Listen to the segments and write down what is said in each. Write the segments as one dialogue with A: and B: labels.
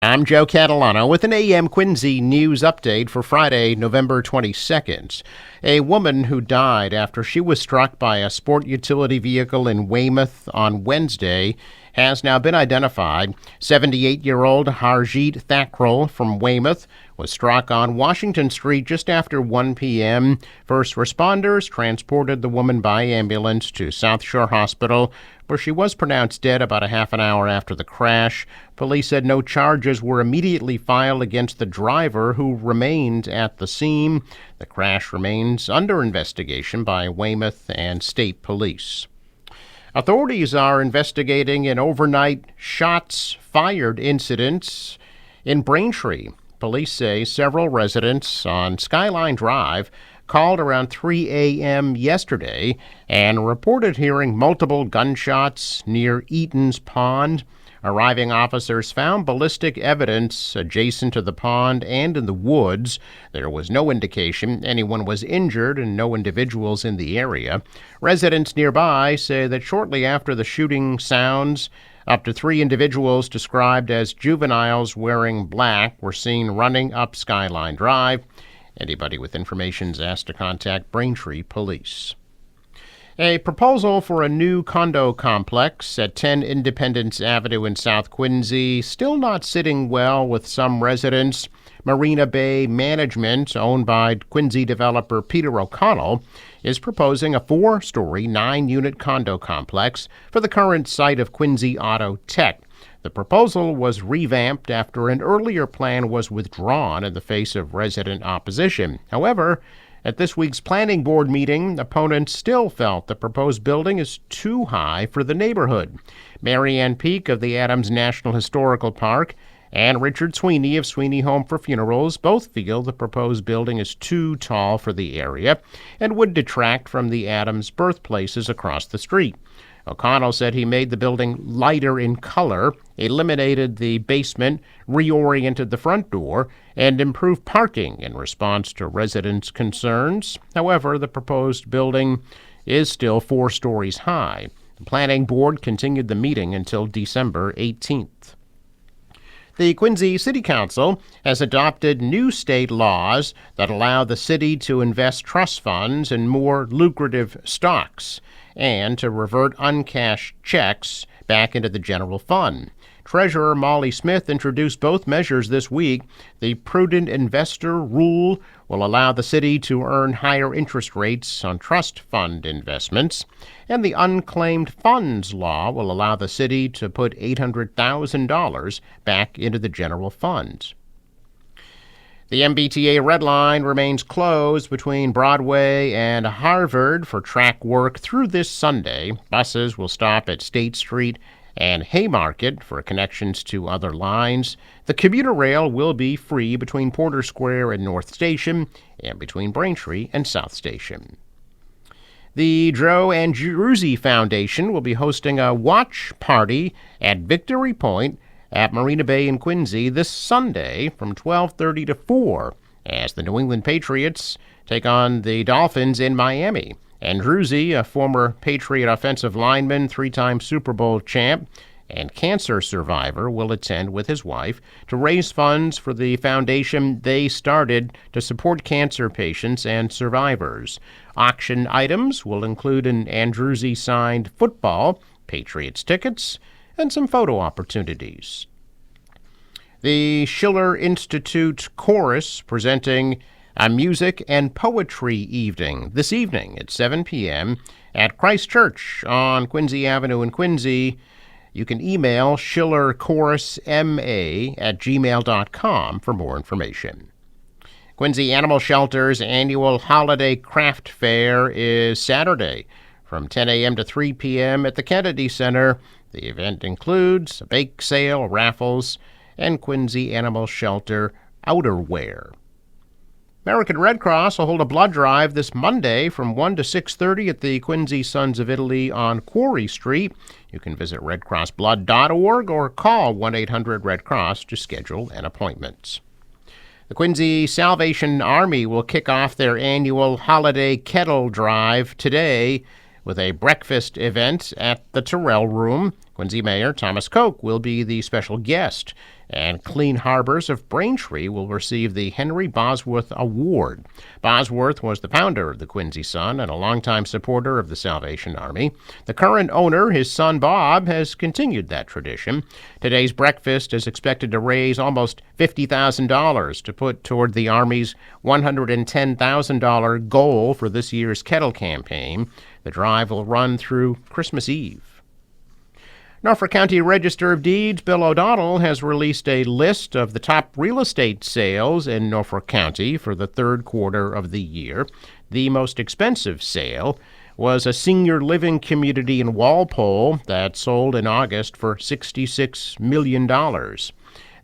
A: I'm Joe Catalano with an AM Quincy news update for Friday, November 22nd. A woman who died after she was struck by a sport utility vehicle in Weymouth on Wednesday has now been identified. 78-year-old Harjeet Thakral from Weymouth was struck on Washington Street just after 1 p.m. First responders transported the woman by ambulance to South Shore Hospital, where she was pronounced dead about a half an hour after the crash. Police said no charges were immediately filed against the driver, who remained at the scene. The crash remains under investigation by Weymouth and state police. Authorities are investigating an overnight shots fired incident in Braintree. Police say several residents on Skyline Drive called around 3 a.m. yesterday and reported hearing multiple gunshots near Eaton's Pond. Arriving officers found ballistic evidence adjacent to the pond and in the woods. There was no indication anyone was injured and no individuals in the area. Residents nearby say that shortly after the shooting sounds, up to 3 individuals described as juveniles wearing black were seen running up Skyline Drive. Anybody with information is asked to contact Braintree Police. A proposal for a new condo complex at 10 Independence Avenue in South Quincy still not sitting well with some residents. Marina Bay Management, owned by Quincy developer Peter O'Connell, is proposing a 4-story, 9-unit condo complex for the current site of Quincy Auto Tech. The proposal was revamped after an earlier plan was withdrawn in the face of resident opposition. However, at this week's planning board meeting, opponents still felt the proposed building is too high for the neighborhood. Mary Ann Peak of the Adams National Historical Park and Richard Sweeney of Sweeney Home for Funerals both feel the proposed building is too tall for the area and would detract from the Adams birthplaces across the street. O'Connell said he made the building lighter in color, eliminated the basement, reoriented the front door, and improved parking in response to residents' concerns. However, the proposed building is still 4 stories high. The planning board continued the meeting until December 18th. The Quincy City Council has adopted new state laws that allow the city to invest trust funds in more lucrative stocks and to revert uncashed checks back into the general fund. Treasurer Molly Smith introduced both measures this week. The Prudent Investor Rule will allow the city to earn higher interest rates on trust fund investments, and the Unclaimed Funds Law will allow the city to put $800,000 back into the general fund. The MBTA Red Line remains closed between Broadway and Harvard for track work through this Sunday. Buses will stop at State Street and Haymarket for connections to other lines. The commuter rail will be free between Porter Square and North Station and between Braintree and South Station. The Joe Andruzzi Foundation will be hosting a watch party at Victory Point at Marina Bay in Quincy this Sunday from 12:30 to 4 as the New England Patriots take on the Dolphins in Miami. Andruzzi, a former Patriot offensive lineman, 3-time Super Bowl champ, and cancer survivor, will attend with his wife to raise funds for the foundation they started to support cancer patients and survivors. Auction items will include an Andruzzi-signed football, Patriots tickets, and some photo opportunities. The Schiller Institute Chorus presenting a music and poetry evening this evening at 7 p.m. at Christ Church on Quincy Avenue in Quincy. You can email schillerchorusma@gmail.com for more information. Quincy Animal Shelter's annual holiday craft fair is Saturday from 10 a.m. to 3 p.m. at the Kennedy Center. The event includes a bake sale, raffles, and Quincy Animal Shelter outerwear. American Red Cross will hold a blood drive this Monday from 1 to 6:30 at the Quincy Sons of Italy on Quarry Street. You can visit redcrossblood.org or call 1-800-RED-CROSS to schedule an appointment. The Quincy Salvation Army will kick off their annual holiday kettle drive today with a breakfast event at the Terrell Room. Quincy Mayor Thomas Koch will be the special guest, and Clean Harbors of Braintree will receive the Henry Bosworth Award. Bosworth was the founder of the Quincy Sun and a longtime supporter of the Salvation Army. The current owner, his son Bob, has continued that tradition. Today's breakfast is expected to raise almost $50,000 to put toward the Army's $110,000 goal for this year's kettle campaign. The drive will run through Christmas Eve. Norfolk County Register of Deeds Bill O'Donnell has released a list of the top real estate sales in Norfolk County for the third quarter of the year. The most expensive sale was a senior living community in Walpole that sold in August for $66 million.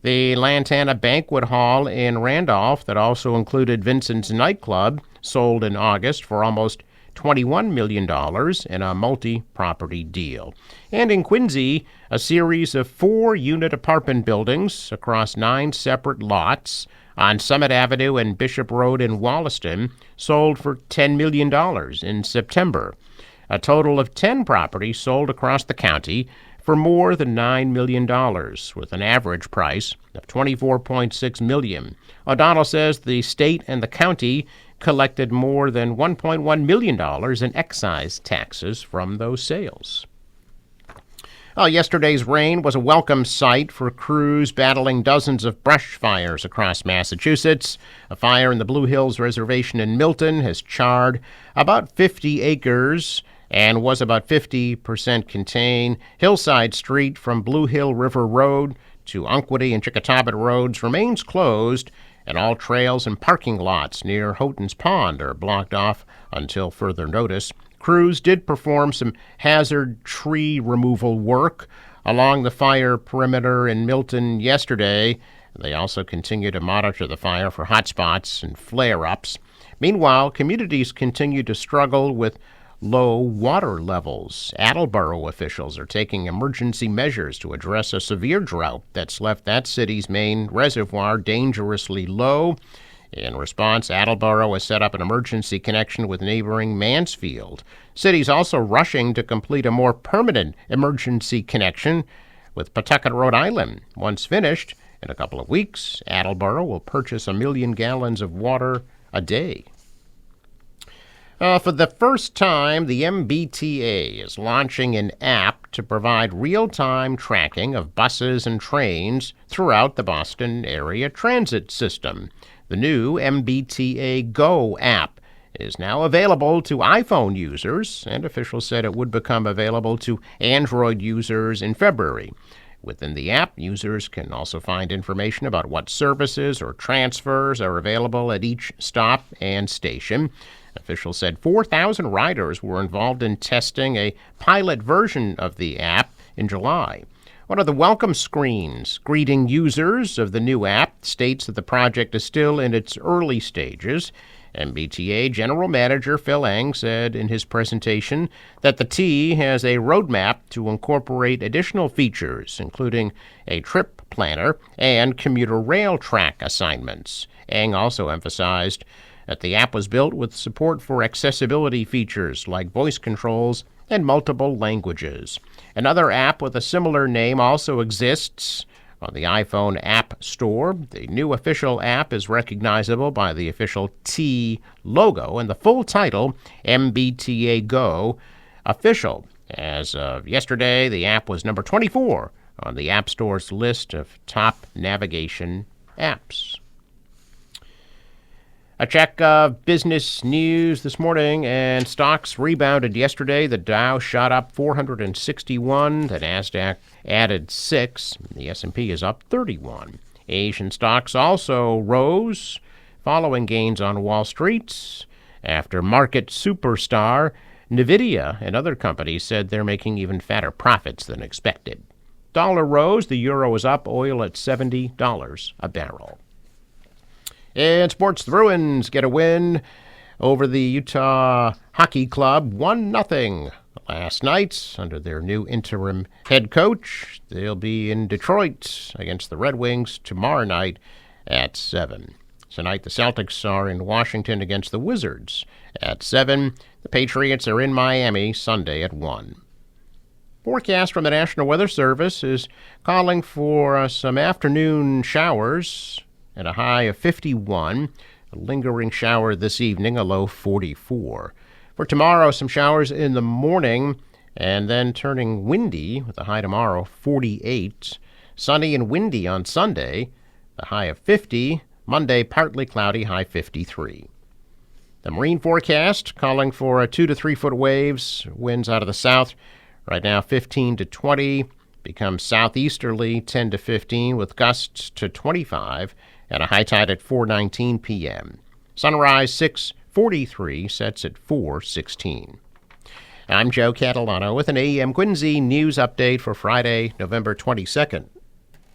A: The Lantana Banquet Hall in Randolph, that also included Vincent's Nightclub, sold in August for almost $21 million in a multi-property deal. And in Quincy, a series of 4-unit apartment buildings across 9 separate lots on Summit Avenue and Bishop Road in Wollaston sold for $10 million in September. A total of 10 properties sold across the county for more than $9 million, with an average price of $24.6 million. O'Donnell says the state and the county collected more than $1.1 million in excise taxes from those sales. Yesterday's rain was a welcome sight for crews battling dozens of brush fires across Massachusetts. A fire in the Blue Hills Reservation in Milton has charred about 50 acres and was about 50% contained. Hillside Street from Blue Hill River Road to Unquity and Chickatobit Roads remains closed, and all trails and parking lots near Houghton's Pond are blocked off until further notice. Crews did perform some hazard tree removal work along the fire perimeter in Milton yesterday. They also continue to monitor the fire for hot spots and flare-ups. Meanwhile, communities continue to struggle with low water levels. Attleboro officials are taking emergency measures to address a severe drought that's left that city's main reservoir dangerously low. In response, Attleboro has set up an emergency connection with neighboring Mansfield. City's also rushing to complete a more permanent emergency connection with Pawtucket, Rhode Island. Once finished, in a couple of weeks, Attleboro will purchase 1 million gallons of water a day. For the first time, the MBTA is launching an app to provide real-time tracking of buses and trains throughout the Boston area transit system. The new MBTA Go app is now available to iPhone users, and officials said it would become available to Android users in February. Within the app, users can also find information about what services or transfers are available at each stop and station. Officials said 4,000 riders were involved in testing a pilot version of the app in July. One of the welcome screens greeting users of the new app states that the project is still in its early stages. MBTA General Manager Phil Eng said in his presentation that the T has a roadmap to incorporate additional features, including a trip planner and commuter rail track assignments. Eng also emphasized that the app was built with support for accessibility features like voice controls and multiple languages. Another app with a similar name also exists on the iPhone App Store. The new official app is recognizable by the official T logo and the full title, MBTA Go Official. As of yesterday, the app was number 24 on the App Store's list of top navigation apps. A check of business news this morning, and stocks rebounded yesterday. The Dow shot up 461. The Nasdaq added 6. The S&P is up 31. Asian stocks also rose, following gains on Wall Street after market superstar Nvidia and other companies said they're making even fatter profits than expected. Dollar rose. The euro is up. Oil at $70 a barrel. In sports, the Bruins get a win over the Utah Hockey Club, 1-0 last night under their new interim head coach. They'll be in Detroit against the Red Wings tomorrow night at 7. Tonight, the Celtics are in Washington against the Wizards at 7. The Patriots are in Miami Sunday at 1. Forecast from the National Weather Service is calling for some afternoon showers and a high of 51. A lingering shower this evening, a low 44. For tomorrow, some showers in the morning and then turning windy with a high tomorrow 48. Sunny and windy on Sunday, the high of 50. Monday, partly cloudy, high 53. The marine forecast calling for 2 to 3 foot waves, winds out of the south. Right now, 15 to 20, becomes southeasterly 10 to 15 with gusts to 25 and a high tide at 4:19 p.m. Sunrise 6:43, sets at 4:16. I'm Joe Catalano with an AM Quincy news update for Friday, November 22nd.